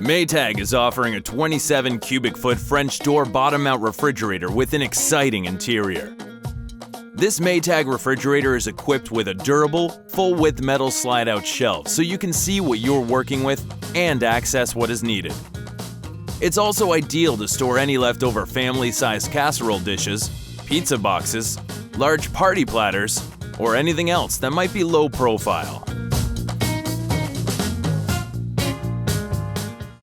Maytag is offering a 27 cubic foot French door bottom-mount refrigerator with an exciting interior. This Maytag refrigerator is equipped with a durable, full-width metal slide-out shelf so you can see what you're working with and access what is needed. It's also ideal to store any leftover family-sized casserole dishes, pizza boxes, large party platters, or anything else that might be low profile.